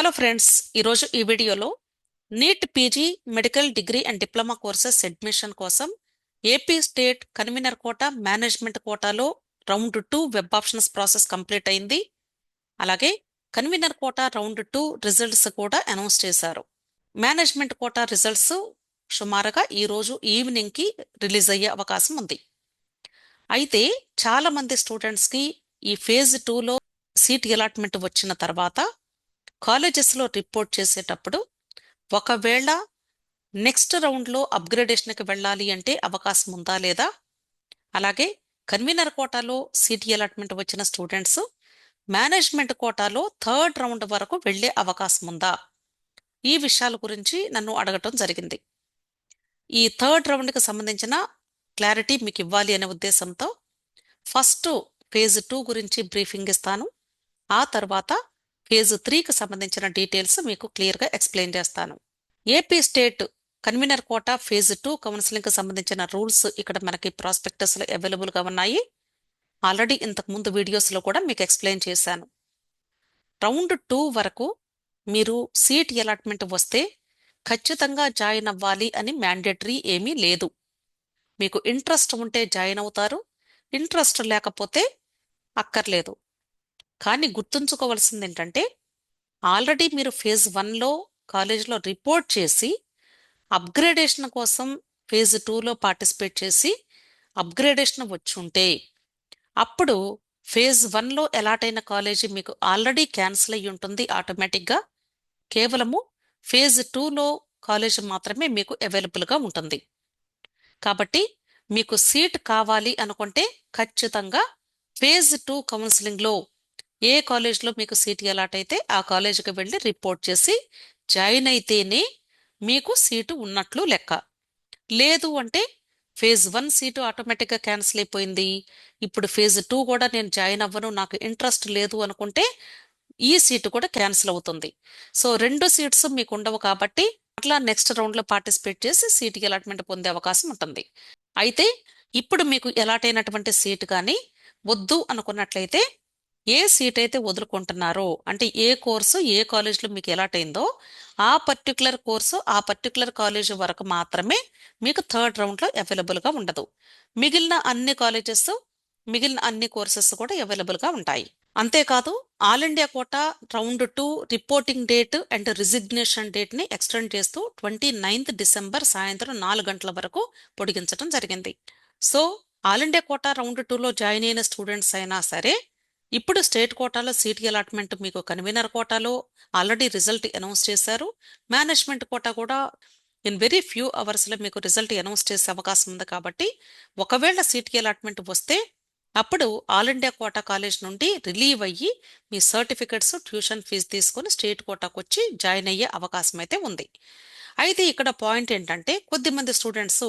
Hello friends, ఈరోజు ఈ వీడియోలో NEET PG medical degree and diploma courses admission కోసం AP state convener quota management కోటాలో round 2 web options process complete అయింది. అలాగే కన్వీనర్ కోటా రౌండ్ 2 రిజల్ట్స్ కూడా అనౌన్స్ చేశారు. మేనేజ్మెంట్ కోటా రిజల్ట్స్ సుమారుగా ఈ రోజు ఈవినింగ్ కి రిలీజ్ అయ్యే అవకాశం ఉంది. అయితే చాలా మంది స్టూడెంట్స్ కి ఈ ఫేజ్ 2లో సీట్ అలాట్మెంట్ వచ్చిన తర్వాత కాలేజెస్లో రిపోర్ట్ చేసేటప్పుడు ఒకవేళ నెక్స్ట్ రౌండ్లో అప్గ్రేడేషన్కి వెళ్ళాలి అంటే అవకాశం ఉందా లేదా, అలాగే కన్వీనర్ కోటాలో సీట్ అలాట్మెంట్ వచ్చిన స్టూడెంట్స్ మేనేజ్మెంట్ కోటాలో థర్డ్ రౌండ్ వరకు వెళ్లే అవకాశం ఉందా, ఈ విషయాల గురించి నన్ను అడగటం జరిగింది. ఈ థర్డ్ రౌండ్కి సంబంధించిన క్లారిటీ మీకు ఇవ్వాలి అనే ఉద్దేశంతో ఫస్ట్ ఫేజ్ 2 గురించి బ్రీఫింగ్ ఇస్తాను. ఆ తర్వాత ఫేజ్ 3కి సంబంధించిన డీటెయిల్స్ మీకు క్లియర్గా ఎక్స్ప్లెయిన్ చేస్తాను. AP state convener quota phase 2 కౌన్సిలింగ్కి సంబంధించిన రూల్స్ ఇక్కడ మనకి ప్రాస్పెక్టస్లో అవైలబుల్గా ఉన్నాయి. ఆల్రెడీ ఇంతకుముందు వీడియోస్లో కూడా మీకు ఎక్స్ప్లెయిన్ చేశాను. రౌండ్ 2 వరకు మీరు సీట్ అలాట్మెంట్ వస్తే ఖచ్చితంగా జాయిన్ అవ్వాలి అని మ్యాండేటరీ ఏమీ లేదు. మీకు ఇంట్రెస్ట్ ఉంటే జాయిన్ అవుతారు, ఇంట్రెస్ట్ లేకపోతే అక్కర్లేదు. కానీ గుర్తుంచుకోవాల్సింది ఏంటంటే ఆల్రెడీ మీరు ఫేజ్ 1లో కాలేజీలో రిపోర్ట్ చేసి అప్గ్రేడేషన్ కోసం ఫేజ్ 2లో పార్టిసిపేట్ చేసి అప్గ్రేడేషన్ వచ్చుంటే అప్పుడు ఫేజ్ 1లో అలాట్ అయిన కాలేజీ మీకు ఆల్రెడీ క్యాన్సిల్ అయ్యి ఉంటుంది ఆటోమేటిక్గా. కేవలము ఫేజ్ 2లో కాలేజీ మాత్రమే మీకు అవైలబుల్గా ఉంటుంది. కాబట్టి మీకు సీట్ కావాలి అనుకుంటే ఖచ్చితంగా ఫేజ్ 2 కౌన్సిలింగ్లో ఏ కాలేజ్లో మీకు సీట్ అలాట్ అయితే ఆ కాలేజీకి వెళ్ళి రిపోర్ట్ చేసి జాయిన్ అయితేనే మీకు సీటు ఉన్నట్లు లెక్క. లేదు అంటే ఫేజ్ 1 సీటు ఆటోమేటిక్గా క్యాన్సిల్ అయిపోయింది, ఇప్పుడు ఫేజ్ 2 కూడా నేను జాయిన్ అవ్వను, నాకు ఇంట్రెస్ట్ లేదు అనుకుంటే ఈ సీటు కూడా క్యాన్సిల్ అవుతుంది. సో 2 సీట్స్ మీకు ఉండవు కాబట్టి అట్లా నెక్స్ట్ రౌండ్లో పార్టిసిపేట్ చేసి సీట్ అలాట్మెంట్ పొందే అవకాశం ఉంటుంది. అయితే ఇప్పుడు మీకు అలాట్ అయినటువంటి సీటు కానీ వద్దు అనుకున్నట్లయితే ఏ సీట్ అయితే వదులుకుంటున్నారో, అంటే ఏ కోర్సు ఏ కాలేజ్లో మీకు అలాట్ అయిందో ఆ పర్టికులర్ కోర్సు ఆ పర్టికులర్ కాలేజ్ వరకు మాత్రమే మీకు థర్డ్ రౌండ్లో అవైలబుల్గా ఉండదు. మిగిలిన అన్ని కాలేజెస్ మిగిలిన అన్ని కోర్సెస్ కూడా అవైలబుల్గా ఉంటాయి. అంతేకాదు all India quota round 2 reporting date and resignation డేట్ని ఎక్స్టెండ్ చేస్తూ 29th డిసెంబర్ సాయంత్రం 4 గంటల వరకు పొడిగించడం జరిగింది. So all India quota round 2లో జాయిన్ అయిన స్టూడెంట్స్ అయినా సరే ఇప్పుడు స్టేట్ కోటాలో సీట్ అలాట్మెంట్ మీకు కన్వీనర్ కోటాలో ఆల్రెడీ రిజల్ట్ అనౌన్స్ చేశారు. మేనేజ్మెంట్ కోటా కూడా ఇన్ వెరీ ఫ్యూ అవర్స్లో మీకు రిజల్ట్ అనౌన్స్ చేసే అవకాశం ఉంది. కాబట్టి ఒకవేళ సీట్ అలాట్మెంట్ వస్తే అప్పుడు ఆల్ ఇండియా కోటా కాలేజ్ నుండి రిలీవ్ అయ్యి మీ సర్టిఫికెట్స్ ట్యూషన్ ఫీజు తీసుకొని స్టేట్ కోటాకు వచ్చి జాయిన్ అయ్యే అవకాశం అయితే ఉంది. అయితే ఇక్కడ పాయింట్ ఏంటంటే కొద్దిమంది స్టూడెంట్స్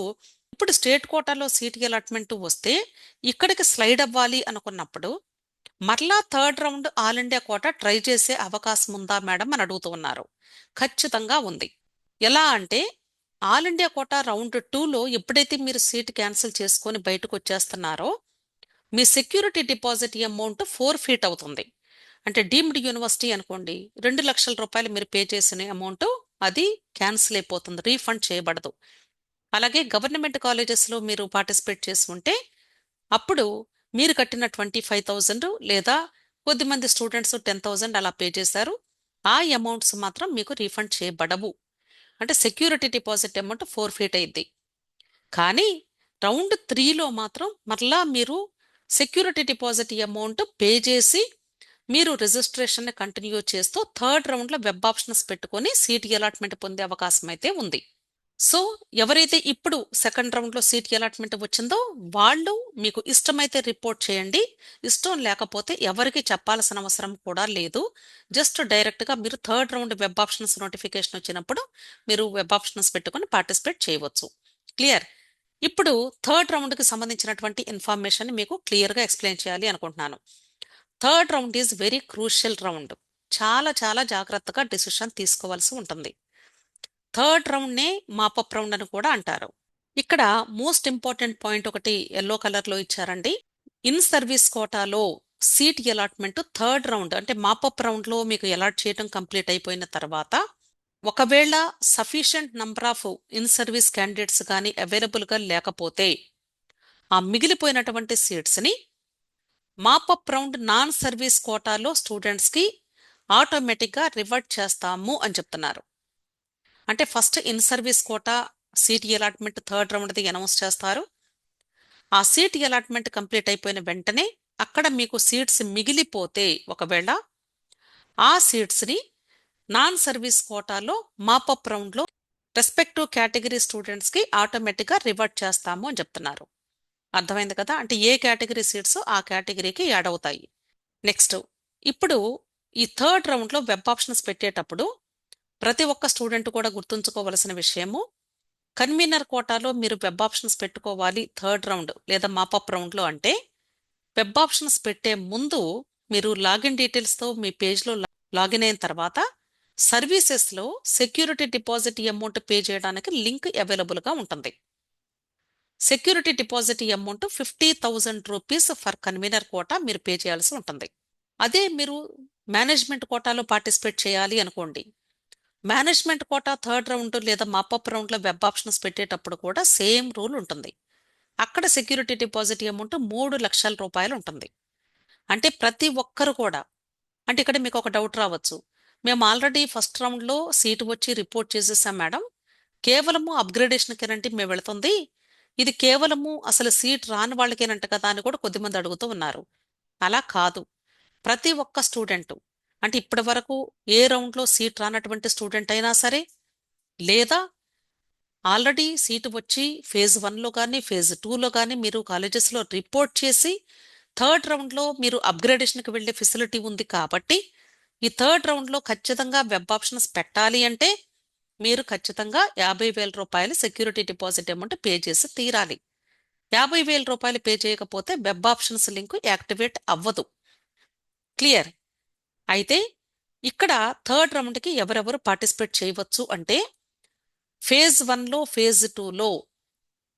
ఇప్పుడు స్టేట్ కోటాలో సీట్ అలాట్మెంట్ వస్తే ఇక్కడికి స్లైడ్ అవ్వాలి అనుకున్నప్పుడు మరలా third round all India quota try చేసే అవకాశం ఉందా మేడం అని అడుగుతూ ఉన్నారు. ఖచ్చితంగా ఉంది. ఎలా అంటే ఆల్ ఇండియా కోటా రౌండ్ 2లో ఎప్పుడైతే మీరు సీట్ క్యాన్సిల్ చేసుకొని బయటకు వచ్చేస్తున్నారో మీ సెక్యూరిటీ డిపాజిట్ అమౌంట్ 4 ఫీట్ అవుతుంది. అంటే డీమ్డ్ యూనివర్సిటీ అనుకోండి, 2 లక్షల రూపాయలు మీరు పే చేసిన అమౌంట్ అది క్యాన్సిల్ అయిపోతుంది, రీఫండ్ చేయబడదు. అలాగే గవర్నమెంట్ కాలేజెస్లో మీరు పార్టిసిపేట్ చేసి ఉంటే అప్పుడు మీరు కట్టిన 25,000 లేదా కొద్దిమంది స్టూడెంట్స్ 10,000 అలా పే చేశారు, ఆ అమౌంట్స్ మాత్రం మీకు రీఫండ్ చేయబడవు. అంటే సెక్యూరిటీ డిపాజిట్ అమౌంట్ 4 ఫీట్ అయింది. కానీ రౌండ్ 3లో మాత్రం మరలా మీరు సెక్యూరిటీ డిపాజిట్ అమౌంట్ పే చేసి మీరు రిజిస్ట్రేషన్ కంటిన్యూ చేస్తూ థర్డ్ రౌండ్లో వెబ్ ఆప్షన్స్ పెట్టుకొని సీట్ అలాట్మెంట్ పొందే అవకాశం అయితే ఉంది. సో ఎవరైతే ఇప్పుడు సెకండ్ రౌండ్లో సీట్ అలాట్మెంట్ వచ్చిందో వాళ్ళు మీకు ఇష్టమైతే రిపోర్ట్ చేయండి, ఇష్టం లేకపోతే ఎవరికి చెప్పాల్సిన అవసరం కూడా లేదు. జస్ట్ డైరెక్ట్గా మీరు third round web options notification వచ్చినప్పుడు మీరు వెబ్ ఆప్షన్స్ పెట్టుకొని పార్టిసిపేట్ చేయవచ్చు. క్లియర్? ఇప్పుడు థర్డ్ రౌండ్కి సంబంధించినటువంటి ఇన్ఫర్మేషన్ మీకు క్లియర్గా ఎక్స్ప్లెయిన్ చేయాలి అనుకుంటున్నాను. Third round is very crucial round. చాలా చాలా జాగ్రత్తగా డిసిషన్ తీసుకోవాల్సి ఉంటుంది. థర్డ్ రౌండ్నే మాపప్ రౌండ్ అని కూడా అంటారు. ఇక్కడ మోస్ట్ ఇంపార్టెంట్ పాయింట్ ఒకటి ఎల్లో కలర్లో ఇచ్చారండి. ఇన్ సర్వీస్ కోటాలో సీట్ అలాట్మెంట్ థర్డ్ రౌండ్ అంటే మాపప్ రౌండ్లో మీకు అలాట్ చేయడం కంప్లీట్ అయిపోయిన తర్వాత ఒకవేళ sufficient number of in service candidates కానీ అవైలబుల్గా లేకపోతే ఆ మిగిలిపోయినటువంటి సీట్స్ని మాపప్ రౌండ్ నాన్ సర్వీస్ కోటాలో స్టూడెంట్స్కి ఆటోమేటిక్గా రివర్ట్ చేస్తాము అని చెప్తున్నారు. అంటే first in service quota seat allotment third రౌండ్ది అనౌన్స్ చేస్తారు. ఆ సీట్ అలాట్మెంట్ కంప్లీట్ అయిపోయిన వెంటనే అక్కడ మీకు సీట్స్ మిగిలిపోతే ఒకవేళ ఆ సీట్స్ని నాన్ సర్వీస్ కోటాలో మాపప్ రౌండ్లో రెస్పెక్టివ్ కేటగిరీ స్టూడెంట్స్కి ఆటోమేటిక్గా రివర్ట్ చేస్తాము అని చెప్తున్నారు. అర్థమైంది కదా, అంటే ఏ కేటగిరీ సీట్స్ ఆ కేటగిరీకి యాడ్ అవుతాయి. నెక్స్ట్ ఇప్పుడు ఈ థర్డ్ రౌండ్లో వెబ్ ఆప్షన్స్ పెట్టేటప్పుడు ప్రతి ఒక్క స్టూడెంట్ కూడా గుర్తుంచుకోవలసిన విషయము, కన్వీనర్ కోటాలో మీరు వెబ్ ఆప్షన్స్ పెట్టుకోవాలి థర్డ్ రౌండ్ లేదా మాపప్ రౌండ్లో అంటే వెబ్ ఆప్షన్స్ పెట్టే ముందు మీరు లాగిన్ డీటెయిల్స్తో మీ పేజ్లో లాగిన్ అయిన తర్వాత సర్వీసెస్లో సెక్యూరిటీ డిపాజిట్ అమౌంట్ పే చేయడానికి లింక్ అవైలబుల్గా ఉంటుంది. Security deposit amount 50,000 rupees for convener quota మీరు పే చేయాల్సి ఉంటుంది. అదే మీరు మేనేజ్మెంట్ కోటాలో పార్టిసిపేట్ చేయాలి అనుకోండి, మేనేజ్మెంట్ కోటా థర్డ్ రౌండ్ లేదా మాపప్ రౌండ్లో వెబ్ ఆప్షన్స్ పెట్టేటప్పుడు కూడా సేమ్ రూల్ ఉంటుంది. అక్కడ సెక్యూరిటీ డిపాజిట్ అమౌంట్ 3,00,000 రూపాయలు ఉంటుంది. అంటే ప్రతి ఒక్కరు కూడా, అంటే ఇక్కడ మీకు ఒక డౌట్ రావచ్చు, మేము ఆల్రెడీ ఫస్ట్ రౌండ్లో సీటు వచ్చి రిపోర్ట్ చేసేసాం మేడం, కేవలము అప్గ్రేడేషన్కేనంటే మేము వెళుతుంది, ఇది కేవలము అసలు సీట్ రాని వాళ్ళకేనంట కదా అని కూడా కొద్దిమంది అడుగుతూ ఉన్నారు. అలా కాదు, ప్రతి ఒక్క స్టూడెంట్, అంటే ఇప్పటి వరకు ఏ రౌండ్లో సీట్ రానటువంటి స్టూడెంట్ అయినా సరే, లేదా ఆల్రెడీ సీటు వచ్చి ఫేజ్ 1లో కానీ ఫేజ్ 2లో కానీ మీరు కాలేజెస్లో రిపోర్ట్ చేసి థర్డ్ రౌండ్లో మీరు అప్గ్రేడేషన్కి వెళ్ళే ఫెసిలిటీ ఉంది కాబట్టి ఈ థర్డ్ రౌండ్లో ఖచ్చితంగా వెబ్ ఆప్షన్స్ పెట్టాలి అంటే మీరు ఖచ్చితంగా 50,000 రూపాయలు సెక్యూరిటీ డిపాజిట్ అమౌంట్ పే చేసి తీరాలి. 50,000 రూపాయలు పే చేయకపోతే వెబ్ ఆప్షన్స్ లింక్ యాక్టివేట్ అవ్వదు. క్లియర్? అయితే ఇక్కడ థర్డ్ రౌండ్కి ఎవరెవరు పార్టిసిపేట్ చేయవచ్చు అంటే ఫేజ్ 1లో ఫేజ్ 2లో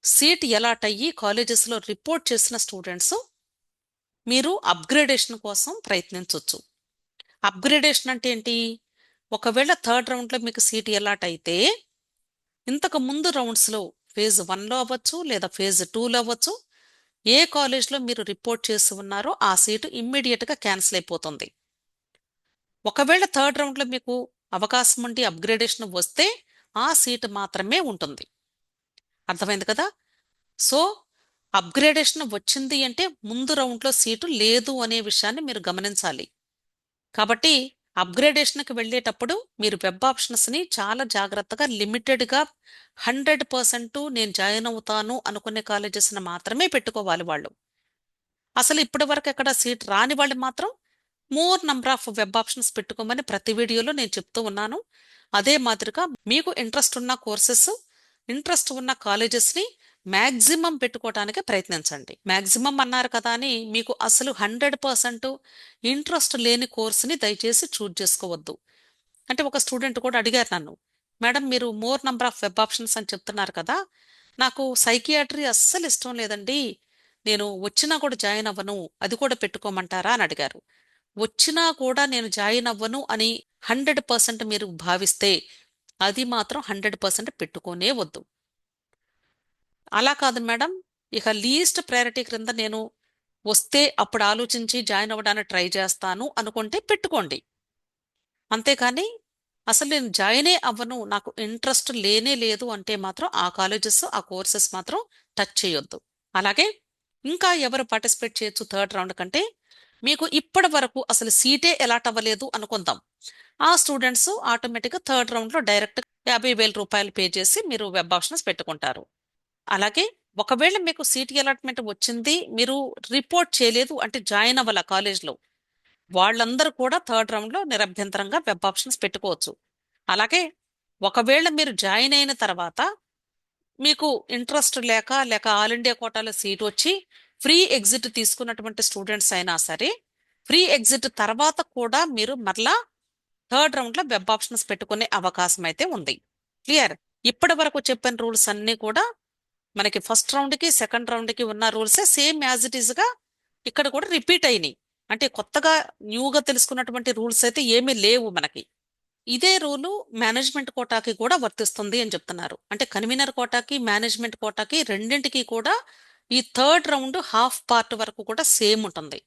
సీట్ అలాట్ అయ్యి కాలేజెస్లో రిపోర్ట్ చేసిన స్టూడెంట్స్ మీరు అప్గ్రేడేషన్ కోసం ప్రయత్నించవచ్చు. అప్గ్రేడేషన్ అంటే ఏంటి, ఒకవేళ థర్డ్ రౌండ్లో మీకు సీట్ అలాట్ అయితే ఇంతకు ముందు రౌండ్స్లో ఫేజ్ 1లో అవ్వచ్చు లేదా ఫేజ్ 2లో అవ్వచ్చు, ఏ కాలేజ్లో మీరు రిపోర్ట్ చేసి ఉన్నారో ఆ సీటు ఇమ్మీడియట్గా క్యాన్సిల్ అయిపోతుంది. ఒకవేళ థర్డ్ రౌండ్లో మీకు అవకాశం ఉండి అప్గ్రేడేషన్ వస్తే ఆ సీటు మాత్రమే ఉంటుంది. అర్థమైంది కదా? సో అప్గ్రేడేషన్ వచ్చింది అంటే ముందు రౌండ్లో సీటు లేదు అనే విషయాన్ని మీరు గమనించాలి. కాబట్టి అప్గ్రేడేషన్కి వెళ్ళేటప్పుడు మీరు వెబ్ ఆప్షన్స్ని చాలా జాగ్రత్తగా లిమిటెడ్గా 100% నేను జాయిన్ అవుతాను అనుకునే కాలేజెస్ని మాత్రమే పెట్టుకోవాలి వాళ్ళు. అసలు ఇప్పటి వరకు ఎక్కడ సీట్ రాని వాళ్ళు మాత్రం more number of web options పెట్టుకోమని ప్రతి వీడియోలో నేను చెప్తూ ఉన్నాను. అదే మాదిరిగా మీకు ఇంట్రెస్ట్ ఉన్న కోర్సెస్, ఇంట్రెస్ట్ ఉన్న కాలేజెస్ని మ్యాక్సిమం పెట్టుకోవడానికి ప్రయత్నించండి. మ్యాక్సిమం అన్నారు కదా అని మీకు అసలు 100% ఇంట్రెస్ట్ లేని కోర్సుని దయచేసి చూజ్ చేసుకోవద్దు. అంటే ఒక స్టూడెంట్ కూడా అడిగారు నన్ను, మేడం మీరు more number of web options అని చెప్తున్నారు కదా, నాకు సైకియాట్రీ అస్సలు ఇష్టం లేదండి, నేను వచ్చినా కూడా జాయిన్ అవ్వను, అది కూడా పెట్టుకోమంటారా అని అడిగారు. వచ్చినా కూడా నేను జాయిన్ అవ్వను అని 100% మీరు భావిస్తే అది మాత్రం 100% పెట్టుకోనే వద్దు. అలా కాదు మేడం, ఇక లీస్ట్ ప్రయారిటీ క్రింద నేను వస్తే అప్పుడు ఆలోచించి జాయిన్ అవ్వడానికి ట్రై చేస్తాను అనుకుంటే పెట్టుకోండి. అంతేకాని అసలు నేను జాయినే అవ్వను, నాకు ఇంట్రెస్ట్ లేనే లేదు అంటే మాత్రం ఆ కాలేజెస్ ఆ కోర్సెస్ మాత్రం టచ్ చేయొద్దు. అలాగే ఇంకా ఎవరు పార్టిసిపేట్ చేయొచ్చు థర్డ్ రౌండ్ కంటే, మీకు ఇప్పటి వరకు అసలు సీటే అలాట్ అవ్వలేదు అనుకుందాం, ఆ స్టూడెంట్స్ ఆటోమేటిక్గా థర్డ్ రౌండ్లో డైరెక్ట్ 50,000 రూపాయలు పే చేసి మీరు వెబ్ ఆప్షన్స్ పెట్టుకుంటారు. అలాగే ఒకవేళ మీకు సీట్ అలాట్మెంట్ వచ్చింది, మీరు రిపోర్ట్ చేయలేదు అంటే జాయిన్ అవ్వాల కాలేజ్లో, వాళ్ళందరూ కూడా థర్డ్ రౌండ్లో నిరభ్యంతరంగా వెబ్ ఆప్షన్స్ పెట్టుకోవచ్చు. అలాగే ఒకవేళ మీరు జాయిన్ అయిన తర్వాత మీకు ఇంట్రెస్ట్ లేక లేక ఆల్ ఇండియా కోటాలో సీట్ వచ్చి ఫ్రీ ఎగ్జిట్ తీసుకున్నటువంటి స్టూడెంట్స్ అయినా సరే, ఫ్రీ ఎగ్జిట్ తర్వాత కూడా మీరు మరలా థర్డ్ రౌండ్లో వెబ్ ఆప్షన్స్ పెట్టుకునే అవకాశం అయితే ఉంది. క్లియర్? ఇప్పటి వరకు చెప్పిన రూల్స్ అన్నీ కూడా మనకి ఫస్ట్ రౌండ్కి సెకండ్ రౌండ్కి ఉన్న రూల్సే సేమ్ యాజ్ ఇట్ ఈస్గా ఇక్కడ కూడా రిపీట్ అయినాయి. అంటే కొత్తగా న్యూగా తెలుసుకున్నటువంటి రూల్స్ అయితే ఏమీ లేవు మనకి. ఇదే రూలు మేనేజ్మెంట్ కోటాకి కూడా వర్తిస్తుంది అని చెప్తున్నారు. అంటే కన్వీనర్ కోటాకి మేనేజ్మెంట్ కోటాకి రెండింటికి కూడా ఈ థర్డ్ రౌండ్ హాఫ్ పార్ట్ వరకు కూడా సేమ్ ఉంటుంది.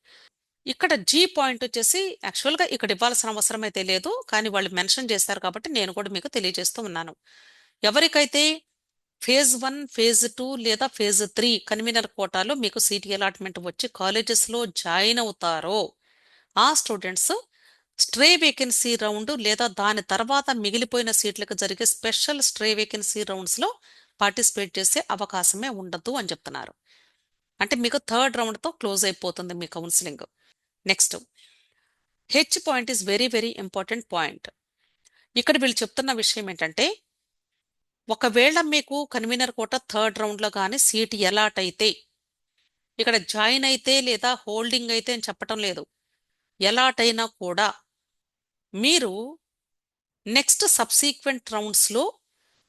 ఇక్కడ జీ పాయింట్ వచ్చేసి యాక్చువల్గా ఇక్కడ ఇవ్వాల్సిన అవసరం అయితే లేదు, కానీ వాళ్ళు మెన్షన్ చేస్తారు కాబట్టి నేను కూడా మీకు తెలియజేస్తూ ఉన్నాను. ఎవరికైతే ఫేజ్ 1, ఫేజ్ 2 లేదా ఫేజ్ 3 కన్వీనర్ కోటాలో మీకు సీట్ అలాట్మెంట్ వచ్చి కాలేజెస్లో జాయిన్ అవుతారో ఆ స్టూడెంట్స్ స్ట్రే వేకెన్సీ రౌండ్ లేదా దాని తర్వాత మిగిలిపోయిన సీట్లకు జరిగే స్పెషల్ స్ట్రే వేకెన్సీ రౌండ్స్లో పార్టిసిపేట్ చేసే అవకాశమే ఉండదు అని చెప్తున్నారు. అంటే మీకు థర్డ్ రౌండ్తో క్లోజ్ అయిపోతుంది మీ counselling. Next H point is very very important point. ఇక్కడ వీళ్ళు చెప్తున్న విషయం ఏంటంటే, ఒకవేళ మీకు కన్వీనర్ కోట థర్డ్ రౌండ్లో కానీ సీట్ అలాట్ అయితే, ఇక్కడ జాయిన్ అయితే లేదా హోల్డింగ్ అయితే అని చెప్పటం లేదు, అలాట్ అయినా కూడా మీరు నెక్స్ట్ సబ్సీక్వెంట్ రౌండ్స్లో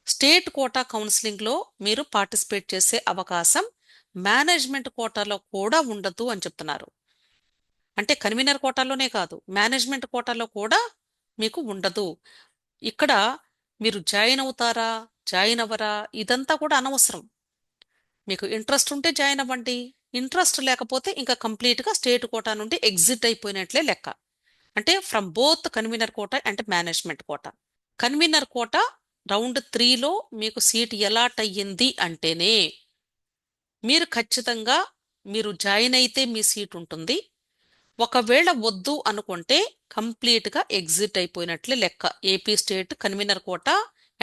స్టేట్ కోటా కౌన్సిలింగ్లో మీరు పార్టిసిపేట్ చేసే అవకాశం మేనేజ్మెంట్ కోటాలో కూడా ఉండదు అని చెప్తున్నారు. అంటే కన్వీనర్ కోటాలోనే కాదు, మేనేజ్మెంట్ కోటాలో కూడా మీకు ఉండదు. ఇక్కడ మీరు జాయిన్ అవుతారా, జాయిన్ అవ్వరా ఇదంతా కూడా అనవసరం. మీకు ఇంట్రెస్ట్ ఉంటే జాయిన్ అవ్వండి, ఇంట్రెస్ట్ లేకపోతే ఇంకా కంప్లీట్గా స్టేట్ కోటా నుండి ఎగ్జిట్ అయిపోయినట్లే లెక్క. అంటే from both convener quota and management quota. Convener quota round 3లో మీకు సీట్ అలాట్ అయ్యింది అంటేనే మీరు ఖచ్చితంగా మీరు జాయిన్ అయితే మీ సీట్ ఉంటుంది. ఒకవేళ వద్దు అనుకుంటే కంప్లీట్గా ఎగ్జిట్ అయిపోయినట్లే లెక్క AP state convener quota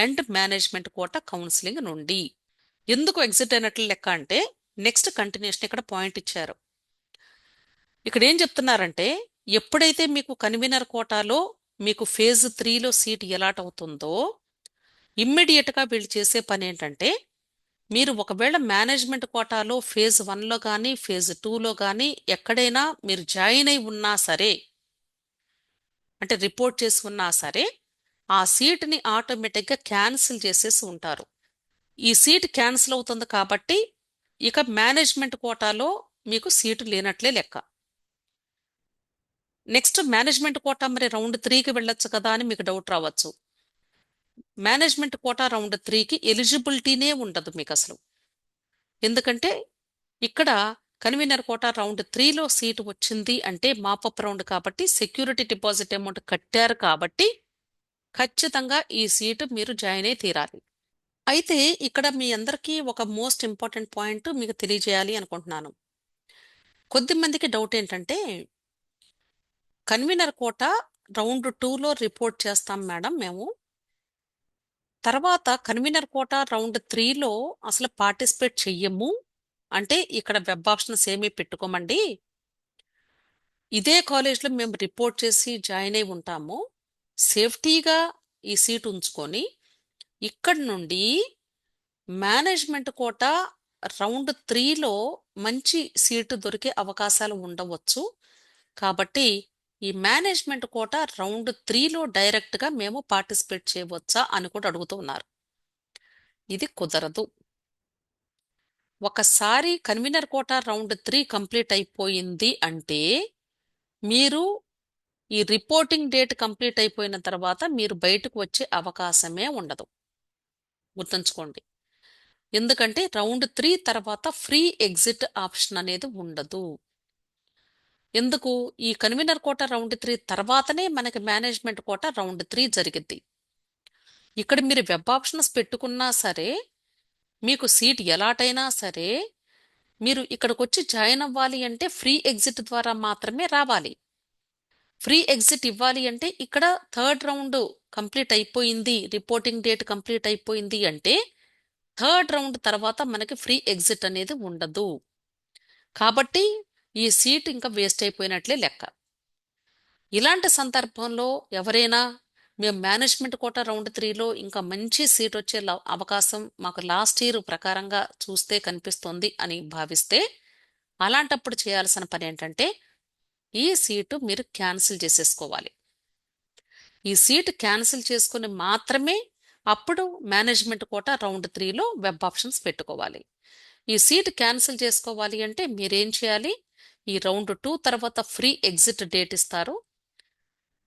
and management quota counselling నుండి. ఎందుకు ఎగ్జిట్ అయినట్లు లెక్క అంటే నెక్స్ట్ కంటిన్యూషన్ ఇక్కడ పాయింట్ ఇచ్చారు. ఇక్కడ ఏం చెప్తున్నారంటే, ఎప్పుడైతే మీకు కన్వీనర్ కోటాలో మీకు ఫేజ్ 3లో సీట్ అలాట్ అవుతుందో ఇమ్మీడియట్గా వీళ్ళు చేసే పని ఏంటంటే, మీరు ఒకవేళ మేనేజ్మెంట్ కోటాలో ఫేజ్ 1లో కానీ ఫేజ్ 2లో కానీ ఎక్కడైనా మీరు జాయిన్ అయి ఉన్నా సరే, అంటే రిపోర్ట్ చేసి ఉన్నా సరే, ఆ సీట్ని ఆటోమేటిక్గా క్యాన్సిల్ చేసేసి ఉంటారు. ఈ సీట్ క్యాన్సిల్ అవుతుంది కాబట్టి ఇక మేనేజ్మెంట్ కోటాలో మీకు సీటు లేనట్లే లెక్క. నెక్స్ట్ మేనేజ్మెంట్ కోటా మరి రౌండ్ 3కి వెళ్ళొచ్చు కదా అని మీకు డౌట్ రావచ్చు. మేనేజ్మెంట్ కోటా రౌండ్ 3కి ఎలిజిబిలిటీనే ఉండదు మీకు అసలు. ఎందుకంటే ఇక్కడ కన్వీనర్ కోటా రౌండ్ 3లో సీటు వచ్చింది అంటే మాపప్ రౌండ్ కాబట్టి సెక్యూరిటీ డిపాజిట్ అమౌంట్ కట్టారు కాబట్టి ఖచ్చితంగా ఈ సీటు మీరు జాయిన్ అయి తీరాలి. అయితే ఇక్కడ మీ అందరికీ ఒక మోస్ట్ ఇంపార్టెంట్ పాయింట్ మీకు తెలియజేయాలి అనుకుంటున్నాను. కొద్దిమందికి డౌట్ ఏంటంటే, కన్వీనర్ కోటా రౌండ్ 2లో రిపోర్ట్ చేస్తాం మేడం మేము, తర్వాత కన్వీనర్ కోటా రౌండ్ 3లో అసలు పార్టిసిపేట్ చెయ్యము అంటే ఇక్కడ వెబ్ ఆప్షన్స్ ఏమీ పెట్టుకోమండి, ఇదే కాలేజ్లో మేము రిపోర్ట్ చేసి జాయిన్ అయి ఉంటాము, సేఫ్టీగా ఈ సీట్ ఉంచుకొని ఇక్కడ నుండి మేనేజ్మెంట్ కోటా రౌండ్ 3లో మంచి సీటు దొరికే అవకాశాలు ఉండవచ్చు, కాబట్టి ఈ మేనేజ్మెంట్ కోటా రౌండ్ 3లో డైరెక్ట్గా మేము పార్టిసిపేట్ చేయవచ్చా అని కూడా అడుగుతూ ఉన్నారు. ఇది కుదరదు. ఒకసారి కన్వీనర్ కోటా రౌండ్ 3 కంప్లీట్ అయిపోయింది అంటే మీరు ఈ రిపోర్టింగ్ డేట్ కంప్లీట్ అయిపోయిన తర్వాత మీరు బయటకు వచ్చే అవకాశమే ఉండదు, గుర్తుంచుకోండి. ఎందుకంటే రౌండ్ 3 తర్వాత ఫ్రీ ఎగ్జిట్ ఆప్షన్ అనేది ఉండదు. ఎందుకు? ఈ కన్వీనర్ కోటా రౌండ్ 3 తర్వాతనే మనకి మేనేజ్మెంట్ కోటా రౌండ్ 3 జరిగిద్ది. ఇక్కడ మీరు వెబ్ ఆప్షన్స్ పెట్టుకున్నా సరే, మీకు సీట్ అలాట్ అయినా సరే, మీరు ఇక్కడికి వచ్చి జాయిన్ అవ్వాలి అంటే ఫ్రీ ఎగ్జిట్ ద్వారా మాత్రమే రావాలి. ఫ్రీ ఎగ్జిట్ ఇవ్వాలి అంటే ఇక్కడ థర్డ్ రౌండ్ కంప్లీట్ అయిపోయింది, రిపోర్టింగ్ డేట్ కంప్లీట్ అయిపోయింది అంటే థర్డ్ రౌండ్ తర్వాత మనకి ఫ్రీ ఎగ్జిట్ అనేది ఉండదు. కాబట్టి ఈ సీట్ ఇంకా వేస్ట్ అయిపోయినట్లే లెక్క. ఇలాంటి సందర్భంలో ఎవరైనా మేము మేనేజ్మెంట్ కోటా రౌండ్ 3లో ఇంకా మంచి సీట్ వచ్చే అవకాశం మాకు లాస్ట్ ఇయర్ ప్రకారంగా చూస్తే కనిపిస్తోంది అని భావిస్తే, అలాంటప్పుడు చేయాల్సిన పని ఏంటంటే ఈ సీటు మీరు క్యాన్సిల్ చేసేసుకోవాలి. ఈ సీటు క్యాన్సిల్ చేసుకుని మాత్రమే అప్పుడు మేనేజ్మెంట్ కోటా రౌండ్ 3లో వెబ్ ఆప్షన్స్ పెట్టుకోవాలి. ఈ సీట్ క్యాన్సిల్ చేసుకోవాలి అంటే మీరేం చేయాలి? ఈ రౌండ్ 2 తర్వాత ఫ్రీ ఎగ్జిట్ డేట్ ఇస్తారు.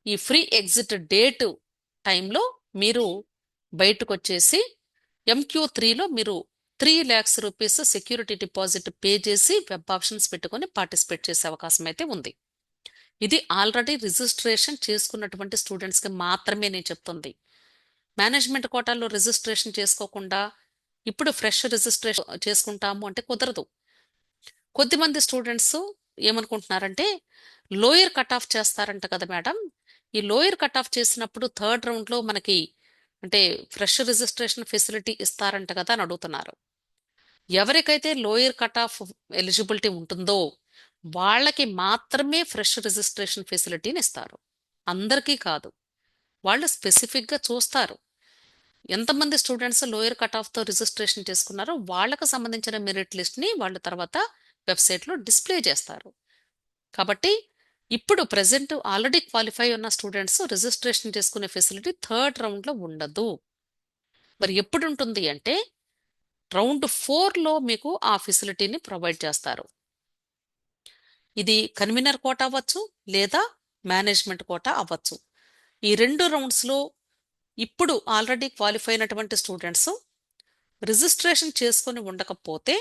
ఈ ఫ్రీ ఎగ్జిట్ డేట్ టైంలో మీరు బయటకు వచ్చేసి MQ3లో మీరు 3 lakhs rupees security deposit pay చేసి వెబ్ ఆప్షన్స్ పెట్టుకొని పార్టిసిపేట్ చేసే అవకాశం అయితే ఉంది. ఇది ఆల్రెడీ రిజిస్ట్రేషన్ చేసుకున్నటువంటి స్టూడెంట్స్కి మాత్రమే నేను చెప్తుంది. మేనేజ్మెంట్ కోటాలో రిజిస్ట్రేషన్ చేసుకోకుండా ఇప్పుడు ఫ్రెష్ రిజిస్ట్రేషన్ చేసుకుంటాము అంటే కుదరదు. కొద్దిమంది స్టూడెంట్స్ ఏమనుకుంటున్నారంటే లోయర్ కట్ ఆఫ్ చేస్తారంట కదా మేడం, ఈ లోయర్ కట్ ఆఫ్ చేసినప్పుడు థర్డ్ రౌండ్లో మనకి అంటే ఫ్రెష్ రిజిస్ట్రేషన్ ఫెసిలిటీ ఇస్తారంట కదా అని అడుగుతున్నారు. ఎవరికైతే లోయర్ కట్ ఆఫ్ ఎలిజిబిలిటీ ఉంటుందో వాళ్ళకి మాత్రమే ఫ్రెష్ రిజిస్ట్రేషన్ ఫెసిలిటీని ఇస్తారు, అందరికీ కాదు. వాళ్ళు స్పెసిఫిక్గా చూస్తారు ఎంతమంది స్టూడెంట్స్ లోయర్ కట్ ఆఫ్తో రిజిస్ట్రేషన్ చేసుకున్నారో వాళ్ళకు సంబంధించిన మెరిట్ లిస్ట్ని వాళ్ళు తర్వాత వెబ్సైట్లో డిస్ప్లే చేస్తారు. కాబట్టి ఇప్పుడు ప్రెసెంట్ ఆల్రెడీ క్వాలిఫై ఉన్న స్టూడెంట్స్ రిజిస్ట్రేషన్ చేసుకునే ఫెసిలిటీ థర్డ్ రౌండ్లో ఉండదు. మరి ఎప్పుడు ఉంటుంది అంటే రౌండ్ 4లో మీకు ఆ ఫెసిలిటీని ప్రొవైడ్ చేస్తారు. ఇది కన్వీనర్ కోట అవ్వచ్చు లేదా మేనేజ్మెంట్ కోట అవ్వచ్చు. ఈ 2 రౌండ్స్లో ఇప్పుడు ఆల్రెడీ క్వాలిఫై అయినటువంటి స్టూడెంట్స్ రిజిస్ట్రేషన్ చేసుకొని ఉండకపోతే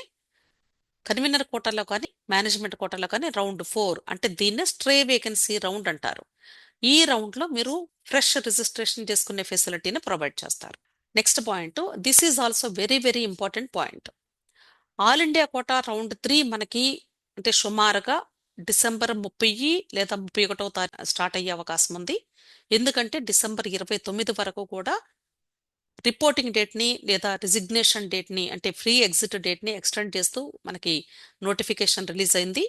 కన్వీనర్ కోటాలో కానీ మేనేజ్మెంట్ కోటాలో కానీ రౌండ్ 4 అంటే దీన్నే స్ట్రే వేకెన్సీ రౌండ్ అంటారు. ఈ రౌండ్లో మీరు ఫ్రెష్ రిజిస్ట్రేషన్ చేసుకునే ఫెసిలిటీని ప్రొవైడ్ చేస్తారు. Next point, this is also very very important point. All India quota round 3 మనకి అంటే సుమారుగా డిసెంబర్ 30 లేదా 31వ తారీఖు స్టార్ట్ అయ్యే అవకాశం ఉంది. ఎందుకంటే డిసెంబర్ 29 వరకు కూడా రిపోర్టింగ్ డేట్ని లేదా రిజిగ్నేషన్ డేట్ని అంటే ఫ్రీ ఎగ్జిట్ డేట్ని ఎక్స్టెండ్ చేస్తూ మనకి నోటిఫికేషన్ రిలీజ్ అయింది.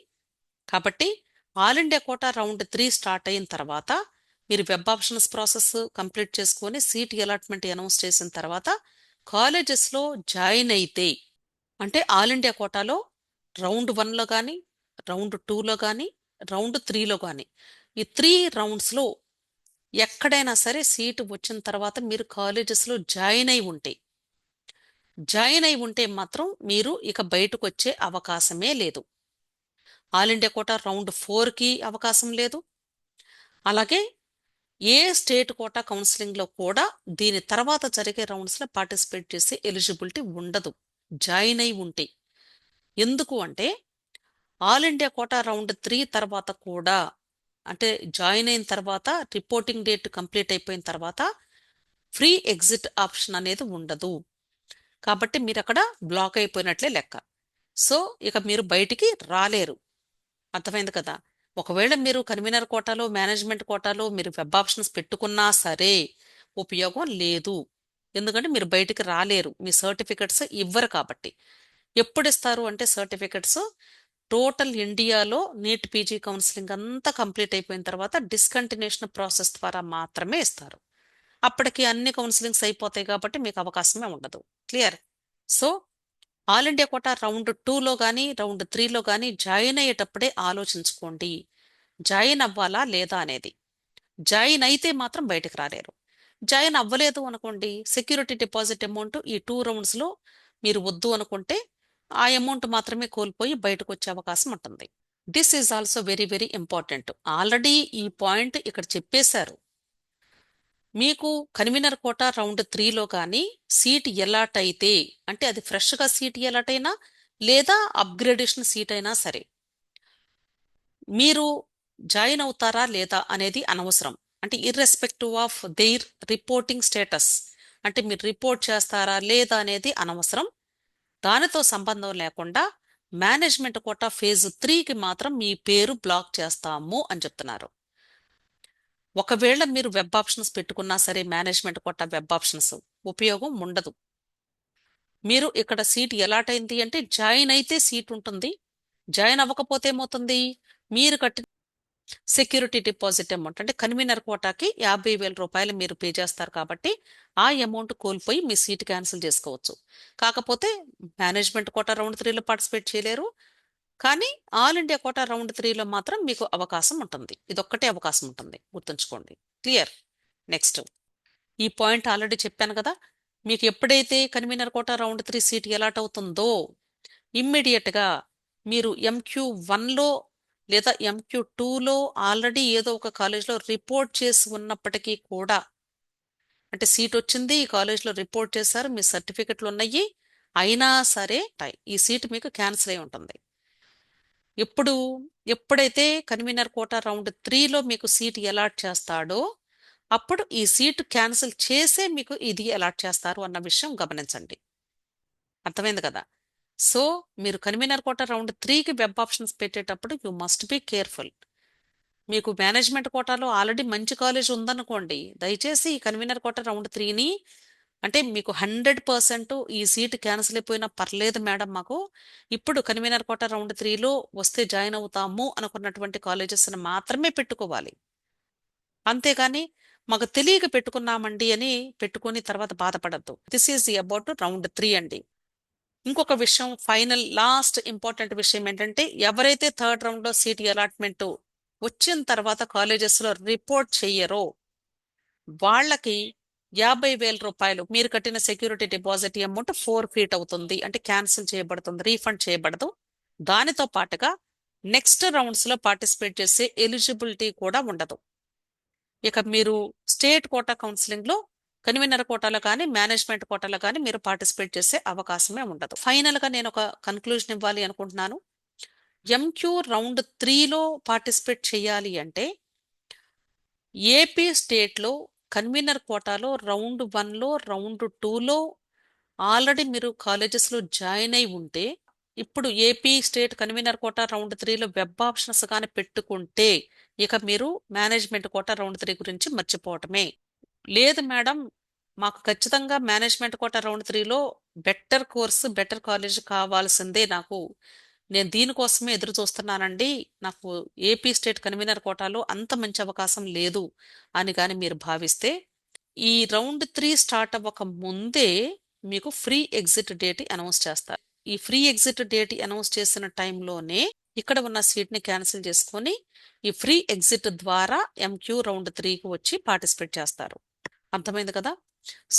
కాబట్టి ఆల్ ఇండియా కోటా రౌండ్ 3 స్టార్ట్ అయిన తర్వాత మీరు వెబ్ ఆప్షన్స్ ప్రాసెస్ కంప్లీట్ చేసుకొని సీట్ అలాట్మెంట్ అనౌన్స్ చేసిన తర్వాత కాలేజెస్లో జాయిన్ అయితే అంటే ఆల్ ఇండియా కోటాలో రౌండ్ 1లో కానీ రౌండ్ 2లో కానీ రౌండ్ 3లో కానీ ఈ 3 రౌండ్స్లో ఎక్కడైనా సరే సీటు వచ్చిన తర్వాత మీరు కాలేజెస్లో జాయిన్ అయి ఉంటే మాత్రం మీరు ఇక బయటకు వచ్చే అవకాశమే లేదు. ఆల్ ఇండియా కోటా రౌండ్ 4కి అవకాశం లేదు. అలాగే ఏ స్టేట్ కోటా కౌన్సిలింగ్లో కూడా దీని తర్వాత జరిగే రౌండ్స్లో పార్టిసిపేట్ చేసే ఎలిజిబిలిటీ ఉండదు జాయిన్ అయి ఉంటే. ఎందుకు అంటే ఆల్ ఇండియా కోటా రౌండ్ 3 తర్వాత కూడా అంటే జాయిన్ అయిన తర్వాత రిపోర్టింగ్ డేట్ కంప్లీట్ అయిపోయిన తర్వాత ఫ్రీ ఎగ్జిట్ ఆప్షన్ అనేది ఉండదు. కాబట్టి మీరు అక్కడ బ్లాక్ అయిపోయినట్లే లెక్క. సో ఇక మీరు బయటికి రాలేరు. అర్థమైంది కదా. ఒకవేళ మీరు కన్వీనర్ కోటాలో మేనేజ్మెంట్ కోటాలో మీరు వెబ్ ఆప్షన్స్ పెట్టుకున్నా సరే ఉపయోగం లేదు. ఎందుకంటే మీరు బయటికి రాలేరు, మీ సర్టిఫికెట్స్ ఇవ్వరు కాబట్టి. ఎప్పుడు ఇస్తారు అంటే సర్టిఫికెట్స్ టోటల్ ఇండియాలో నీట్ పీజీ కౌన్సిలింగ్ అంతా కంప్లీట్ అయిపోయిన తర్వాత డిస్కంటిన్యూషన్ ప్రాసెస్ ద్వారా మాత్రమే ఇస్తారు. అప్పటికి అన్ని కౌన్సిలింగ్స్ అయిపోతాయి కాబట్టి మీకు అవకాశమే ఉండదు. Clear. So all India quota round 2లో కానీ రౌండ్ 3లో కానీ జాయిన్ అయ్యేటప్పుడే ఆలోచించుకోండి జాయిన్ అవ్వాలా లేదా అనేది. జాయిన్ అయితే మాత్రం బయటకు రాలేరు. జాయిన్ అవ్వలేదు అనుకోండి, సెక్యూరిటీ డిపాజిట్ అమౌంట్ ఈ 2 రౌండ్స్లో మీరు వద్దు అనుకుంటే ఆ అమౌంట్ మాత్రమే కోల్పోయి బయటకు వచ్చే అవకాశం ఉంటుంది. This is also very very important. Already ఈ పాయింట్ ఇక్కడ చెప్పేశారు. మీకు కన్వీనర్ కోటా రౌండ్ 3లో కానీ సీట్ ఎలాట్ అయితే అంటే అది ఫ్రెష్గా సీట్ ఎలాట్ అయినా లేదా అప్గ్రేడేషన్ సీట్ అయినా సరే మీరు జాయిన్ అవుతారా లేదా అనేది అనవసరం. అంటే irrespective of their reporting status అంటే మీరు రిపోర్ట్ చేస్తారా లేదా అనేది అనవసరం. దానితో సంబంధం లేకుండా మేనేజ్మెంట్ కోటా ఫేజ్ 3కి మాత్రం మీ పేరు బ్లాక్ చేస్తాము అని చెప్తున్నారు. ఒకవేళ మీరు వెబ్ ఆప్షన్స్ పెట్టుకున్నా సరే మేనేజ్మెంట్ కోటా వెబ్ ఆప్షన్స్ ఉపయోగం ఉండదు. మీరు ఇక్కడ సీట్ ఎలాట్ అయింది అంటే జాయిన్ అయితే సీట్ ఉంటుంది, జాయిన్ అవ్వకపోతే ఏమవుతుంది, మీరు కట్టిన సెక్యూరిటీ డిపాజిట్ అమౌంట్ అంటే కన్వీనర్ కోటాకి 50,000 రూపాయలు మీరు పే చేస్తారు కాబట్టి ఆ అమౌంట్ కోల్పోయి మీ సీట్ క్యాన్సిల్ చేసుకోవచ్చు. కాకపోతే మేనేజ్మెంట్ కోటా రౌండ్ 3లో పార్టిసిపేట్ చేయలేరు, కానీ ఆల్ ఇండియా కోటా రౌండ్ 3లో మాత్రం మీకు అవకాశం ఉంటుంది. ఇదొక్కటే అవకాశం ఉంటుంది, గుర్తుంచుకోండి. క్లియర్. నెక్స్ట్ ఈ పాయింట్ ఆల్రెడీ చెప్పాను కదా, మీకు ఎప్పుడైతే convener quota round 3 seat allot అవుతుందో ఇమ్మీడియట్గా మీరు MQ1లో లేదా MQ2లో ఆల్రెడీ ఏదో ఒక కాలేజ్లో రిపోర్ట్ చేసి ఉన్నప్పటికీ కూడా, అంటే సీట్ వచ్చింది, ఈ కాలేజ్లో రిపోర్ట్ చేశారు, మీ సర్టిఫికెట్లు ఉన్నాయి, అయినా సరే ఈ సీట్ మీకు క్యాన్సిల్ అయి ఉంటుంది. ఇప్పుడు ఎప్పుడైతే కన్వీనర్ కోటా రౌండ్ 3లో మీకు సీట్ అలాట్ చేస్తాడో అప్పుడు ఈ సీటు క్యాన్సిల్ చేసే మీకు ఇది అలాట్ చేస్తారు అన్న విషయం గమనించండి. అర్థమైంది కదా? సో మీరు కన్వీనర్ కోటా రౌండ్ 3కి వెబ్ ఆప్షన్స్ పెట్టేటప్పుడు యూ మస్ట్ బి కేర్ఫుల్. మీకు మేనేజ్మెంట్ కోటాలో ఆల్రెడీ మంచి కాలేజ్ ఉందనుకోండి, దయచేసి ఈ కన్వీనర్ కోటా రౌండ్ 3ని, అంటే మీకు 100% ఈ సీట్ క్యాన్సిల్ అయిపోయినా పర్లేదు మేడం, మాకు ఇప్పుడు కన్వీనర్ కోటా రౌండ్ 3లో వస్తే జాయిన్ అవుతాము అనుకున్నటువంటి కాలేజెస్ని మాత్రమే పెట్టుకోవాలి. అంతేగాని మాకు తెలియక పెట్టుకున్నామండి అని పెట్టుకొని తర్వాత బాధపడద్దు. దిస్ ఈజ్ అబౌట్ రౌండ్ 3 అండి. ఇంకొక విషయం, ఫైనల్ లాస్ట్ ఇంపార్టెంట్ విషయం ఏంటంటే, ఎవరైతే థర్డ్ రౌండ్ లో సీట్ అలాట్మెంట్ వచ్చిన తర్వాత కాలేజెస్ లో రిపోర్ట్ చెయ్యరో వాళ్ళకి 50,000 రూపాయలు మీరు కట్టిన సెక్యూరిటీ డిపాజిట్ అమౌంట్ 4 ఫీట్ అవుతుంది, అంటే క్యాన్సిల్ చేయబడుతుంది, రీఫండ్ చేయబడదు. దానితో పాటుగా నెక్స్ట్ రౌండ్స్ లో పార్టిసిపేట్ చేసే ఎలిజిబిలిటీ కూడా ఉండదు. ఇక మీరు స్టేట్ కోటా కౌన్సిలింగ్ లో కన్వీనర్ కోటాలో కానీ మేనేజ్మెంట్ కోటాలో కానీ మీరు పార్టిసిపేట్ చేసే అవకాశమే ఉండదు. ఫైనల్ గా నేను ఒక కన్క్లూజన్ ఇవ్వాలి అనుకుంటున్నాను. MQ రౌండ్ 3లో పార్టిసిపేట్ చేయాలి అంటే ఏపీ స్టేట్లో కన్వీనర్ కోటాలో రౌండ్ 1లో రౌండ్ 2లో ఆల్రెడీ మీరు కాలేజెస్లో జాయిన్ అయి ఉంటే, ఇప్పుడు AP state convener quota round 3లో వెబ్ ఆప్షన్స్ కానీ పెట్టుకుంటే ఇక మీరు మేనేజ్మెంట్ కోటా రౌండ్ 3 గురించి మర్చిపోవటమే. లేదు మేడం, మాకు ఖచ్చితంగా మేనేజ్మెంట్ కోటా రౌండ్ 3లో బెటర్ కోర్సు బెటర్ కాలేజ్ కావాల్సిందే, నేను దీనికోసమే ఎదురు చూస్తున్నానండి, నాకు ఏపీ స్టేట్ కన్వీనర్ కోటాలో అంత మంచి అవకాశం లేదు అని కానీ మీరు భావిస్తే, ఈ రౌండ్ 3 స్టార్ట్ అవ్వక ముందే మీకు ఫ్రీ ఎగ్జిట్ డేట్ అనౌన్స్ చేస్తారు. ఈ ఫ్రీ ఎగ్జిట్ డేట్ అనౌన్స్ చేసిన టైంలోనే ఇక్కడ ఉన్న సీట్ని క్యాన్సిల్ చేసుకొని ఈ ఫ్రీ ఎగ్జిట్ ద్వారా MQ రౌండ్ 3కి వచ్చి పార్టిసిపేట్ చేస్తారు. అర్థమైంది కదా?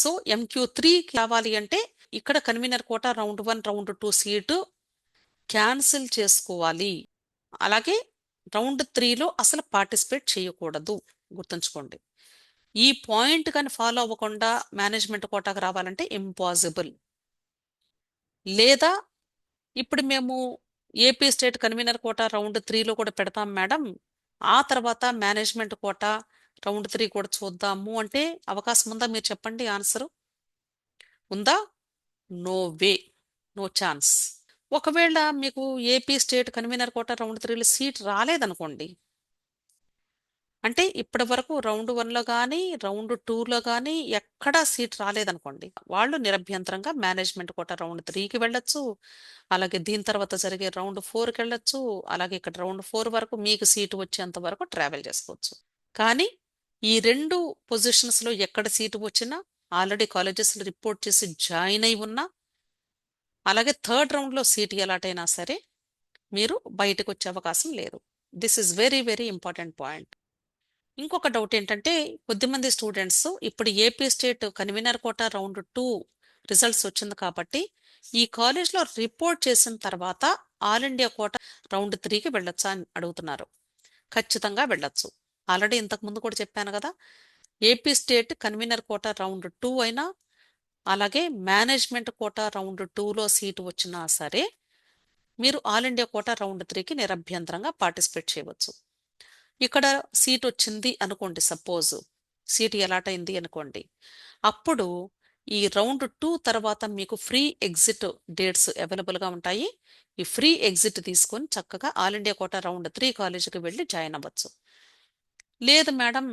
సో MQ3 కావాలి అంటే ఇక్కడ convener quota round 1 round 2 seat cancel చేసుకోవాలి. అలాగే రౌండ్ 3లో అసలు పార్టిసిపేట్ చేయకూడదు, గుర్తుంచుకోండి. ఈ పాయింట్ కానీ ఫాలో అవ్వకుండా మేనేజ్మెంట్ కోటాకు రావాలంటే ఇంపాసిబుల్. లేదా ఇప్పుడు మేము AP state convener quota round 3లో కూడా పెడతాం మేడం, ఆ తర్వాత మేనేజ్మెంట్ కోటా రౌండ్ 3 కూడా చూద్దాము అంటే అవకాశం ఉందా? మీరు చెప్పండి, ఆన్సరు ఉందా? No way, no chance. ఒకవేళ మీకు AP state convener quota round 3లో సీట్ రాలేదనుకోండి, అంటే ఇప్పటి వరకు రౌండ్ 1లో కానీ రౌండ్ 2లో కానీ ఎక్కడా సీట్ రాలేదనుకోండి, వాళ్ళు నిరభ్యంతరంగా మేనేజ్మెంట్ కోటా రౌండ్ 3కి వెళ్ళొచ్చు, అలాగే దీని తర్వాత జరిగే రౌండ్ 4కి వెళ్ళొచ్చు, అలాగే ఇక్కడ రౌండ్ 4 వరకు మీకు సీటు వచ్చేంత వరకు ట్రావెల్ చేసుకోవచ్చు. కానీ ఈ రెండు పొజిషన్స్లో ఎక్కడ సీటు వచ్చినా ఆల్రెడీ కాలేజెస్లో రిపోర్ట్ చేసి జాయిన్ అయి ఉన్నా, అలాగే థర్డ్ రౌండ్లో సీట్ ఎలాటైనా సరే మీరు బయటకు వచ్చే అవకాశం లేదు. This is very very important point. ఇంకొక డౌట్ ఏంటంటే, కొద్దిమంది స్టూడెంట్స్ ఇప్పుడు AP state convener quota round 2 results వచ్చింది కాబట్టి ఈ కాలేజ్లో రిపోర్ట్ చేసిన తర్వాత ఆల్ ఇండియా కోటా రౌండ్ 3కి వెళ్ళొచ్చా అని అడుగుతున్నారు. ఖచ్చితంగా వెళ్ళొచ్చు. ఆల్రెడీ ఇంతకు ముందు కూడా చెప్పాను కదా, AP state convener quota round 2 అయినా అలాగే మేనేజ్మెంట్ కోటా రౌండ్ 2లో సీటు వచ్చినా సరే మీరు ఆల్ ఇండియా కోటా రౌండ్ 3కి నిరభ్యంతరంగా పార్టిసిపేట్ చేయవచ్చు. ఇక్కడ సీట్ వచ్చింది అనుకోండి, సపోజ్ సీట్ అలాట్ అయింది అనుకోండి, అప్పుడు ఈ రౌండ్ 2 తర్వాత మీకు ఫ్రీ ఎగ్జిట్ డేట్స్ అవైలబుల్గా ఉంటాయి. ఈ ఫ్రీ ఎగ్జిట్ తీసుకొని చక్కగా ఆల్ ఇండియా కోటా రౌండ్ 3 కాలేజీకి వెళ్ళి జాయిన్ అవ్వచ్చు. లేదు మేడం,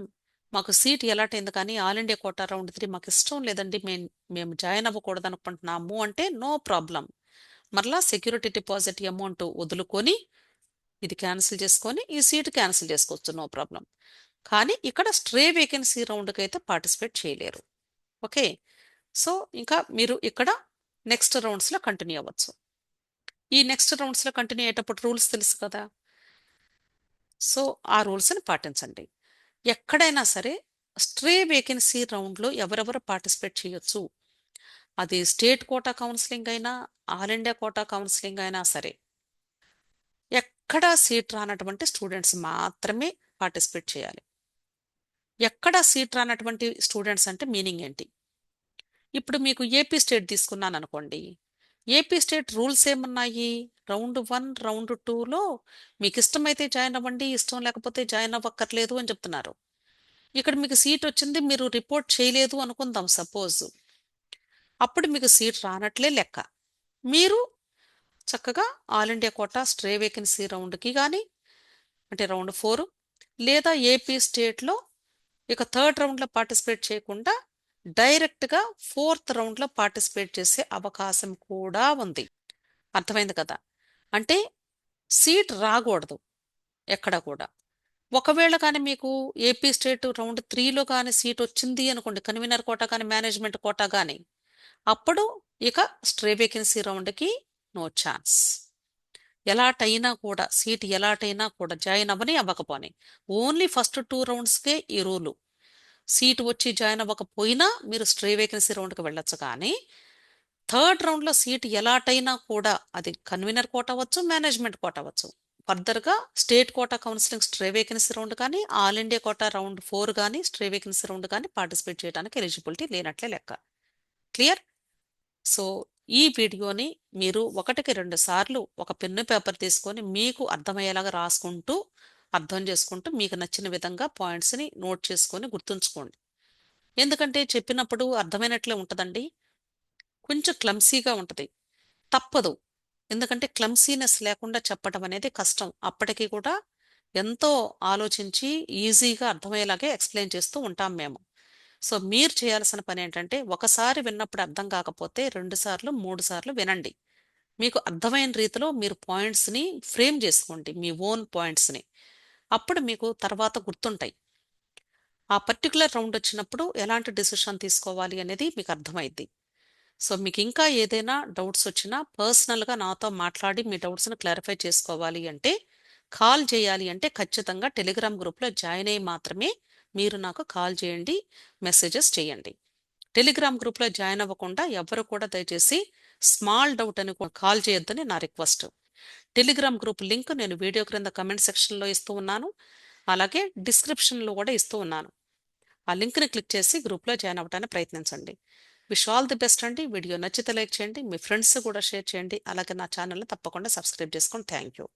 మాకు సీట్ అలాట్ అయింది కానీ ఆల్ ఇండియా కోటా రౌండ్ 3 మాకు ఇష్టం లేదండి, మేము జాయిన్ అవ్వకూడదు అనుకుంటున్నాము అంటే నో ప్రాబ్లం. మరలా సెక్యూరిటీ డిపాజిట్ అమౌంట్ వదులుకొని ఇది క్యాన్సిల్ చేసుకొని ఈ సీట్ క్యాన్సిల్ చేసుకోవచ్చు, నో ప్రాబ్లం. కానీ ఇక్కడ స్ట్రే వేకెన్సీ రౌండ్కి అయితే పార్టిసిపేట్ చేయలేరు. ఓకే, సో ఇంకా మీరు ఇక్కడ నెక్స్ట్ రౌండ్స్లో కంటిన్యూ అవ్వచ్చు. ఈ నెక్స్ట్ రౌండ్స్లో కంటిన్యూ అయ్యేటప్పుడు రూల్స్ తెలుసు కదా, సో ఆ రూల్స్ని పాటించండి. ఎక్కడైనా సరే స్ట్రే వేకెన్సీ రౌండ్లో ఎవరెవరు పార్టిసిపేట్ చేయొచ్చు, అది స్టేట్ కోటా కౌన్సిలింగ్ అయినా ఆల్ ఇండియా కోటా కౌన్సిలింగ్ అయినా సరే, ఎక్కడా సీట్ రానటువంటి స్టూడెంట్స్ మాత్రమే పార్టిసిపేట్ చేయాలి. ఎక్కడా సీట్ రానటువంటి స్టూడెంట్స్ అంటే మీనింగ్ ఏంటి? ఇప్పుడు మీకు ఏపీ స్టేట్ తీసుకున్నాను అనుకోండి. ఏపీ స్టేట్ రూల్స్ ఏమున్నాయి? రౌండ్ 1, రౌండ్ 2లో మీకు ఇష్టమైతే జాయిన్ అవ్వండి, ఇష్టం లేకపోతే జాయిన్ అవ్వక్కర్లేదు అని చెప్తున్నారు. ఇక్కడ మీకు సీట్ వచ్చింది, మీరు రిపోర్ట్ చేయలేదు అనుకుందాం సపోజ్. అప్పుడు మీకు సీట్ రానట్లే లెక్క. మీరు చక్కగా all India quota stray vacancy రౌండ్కి కానీ, అంటే రౌండ్ 4 లేదా ఏపీ స్టేట్లో ఇక థర్డ్ రౌండ్లో పార్టిసిపేట్ చేయకుండా డైరెక్ట్గా ఫోర్త్ రౌండ్లో పార్టిసిపేట్ చేసే అవకాశం కూడా ఉంది. అర్థమైంది కదా? అంటే సీట్ రాకూడదు ఎక్కడ కూడా. ఒకవేళ కానీ మీకు ఏపీ స్టేట్ రౌండ్ 3లో కానీ సీట్ వచ్చింది అనుకోండి, కన్వీనర్ కోటా కానీ మేనేజ్మెంట్ కోటా కానీ, అప్పుడు ఇక స్ట్రే వేకెన్సీ రౌండ్కి నో ఛాన్స్. ఎలాటైనా కూడా సీట్ ఎలాటైనా కూడా జాయిన్ అవ్వని అవ్వకపోని ఓన్లీ ఫస్ట్ 2 రౌండ్స్కే ఈ రూలు. సీట్ వచ్చి జాయిన్ అవ్వకపోయినా మీరు స్ట్రే వేకెన్సీ రౌండ్కి వెళ్ళొచ్చు. కానీ థర్డ్ రౌండ్లో సీట్ ఎలాటైనా కూడా అది కన్వీనర్ కోట అవ్వచ్చు, మేనేజ్మెంట్ కోట అవ్వచ్చు, ఫర్దర్గా state quota counselling stray vacancy round కానీ, ఆల్ ఇండియా కోటా రౌండ్ 4 కానీ, స్ట్రే వేకెన్సీ రౌండ్ కానీ పార్టిసిపేట్ చేయడానికి ఎలిజిబిలిటీ లేనట్లే లెక్క. క్లియర్? సో ఈ వీడియోని మీరు 1కి 2 సార్లు ఒక పెన్ను పేపర్ తీసుకొని మీకు అర్థమయ్యేలాగా రాసుకుంటూ అర్థం చేసుకుంటూ మీకు నచ్చిన విధంగా పాయింట్స్ని నోట్ చేసుకొని గుర్తుంచుకోండి. ఎందుకంటే చెప్పినప్పుడు అర్థమైనట్లే ఉంటుందండి, కొంచెం క్లమ్సీగా ఉంటుంది, తప్పదు. ఎందుకంటే క్లమ్సీనెస్ లేకుండా చెప్పడం అనేది కష్టం. అప్పటికి కూడా ఎంతో ఆలోచించి ఈజీగా అర్థమయ్యేలాగే ఎక్స్ప్లెయిన్ చేస్తూ ఉంటాం మేము. సో మీరు చేయాల్సిన పని ఏంటంటే, ఒకసారి విన్నప్పుడు అర్థం కాకపోతే 2 సార్లు 3 సార్లు వినండి. మీకు అర్థమైన రీతిలో మీరు పాయింట్స్ని ఫ్రేమ్ చేసుకోండి, మీ ఓన్ పాయింట్స్ని. అప్పుడు మీకు తర్వాత గుర్తుంటాయి. ఆ పర్టికులర్ రౌండ్ వచ్చినప్పుడు ఎలాంటి డిసిషన్ తీసుకోవాలి అనేది మీకు అర్థమైద్ది. సో మీకు ఇంకా ఏదైనా డౌట్స్ వచ్చినా పర్సనల్గా నాతో మాట్లాడి మీ డౌట్స్ని క్లారిఫై చేసుకోవాలి అంటే, కాల్ చేయాలి అంటే ఖచ్చితంగా టెలిగ్రామ్ గ్రూప్లో జాయిన్ అయ్యి మాత్రమే మీరు నాకు కాల్ చేయండి, మెసేజెస్ చేయండి. టెలిగ్రామ్ గ్రూప్లో జాయిన్ అవ్వకుండా ఎవరు కూడా దయచేసి స్మాల్ డౌట్ అని కాల్ చేయొద్దని నా రిక్వెస్ట్. టెలిగ్రామ్ గ్రూప్ లింక్ నేను వీడియో క్రింద కమెంట్ సెక్షన్లో ఇస్తూ ఉన్నాను, అలాగే డిస్క్రిప్షన్లో కూడా ఇస్తూ ఉన్నాను. ఆ లింక్ని క్లిక్ చేసి గ్రూప్లో జాయిన్ అవ్వడానికి ప్రయత్నించండి. విష్ ఆల్ ది బెస్ట్ అండి. వీడియో నచ్చితే లైక్ చేయండి, మీ ఫ్రెండ్స్ కూడా షేర్ చేయండి, అలాగే నా ఛానల్ని తప్పకుండా సబ్స్క్రైబ్ చేసుకోండి. Thank you.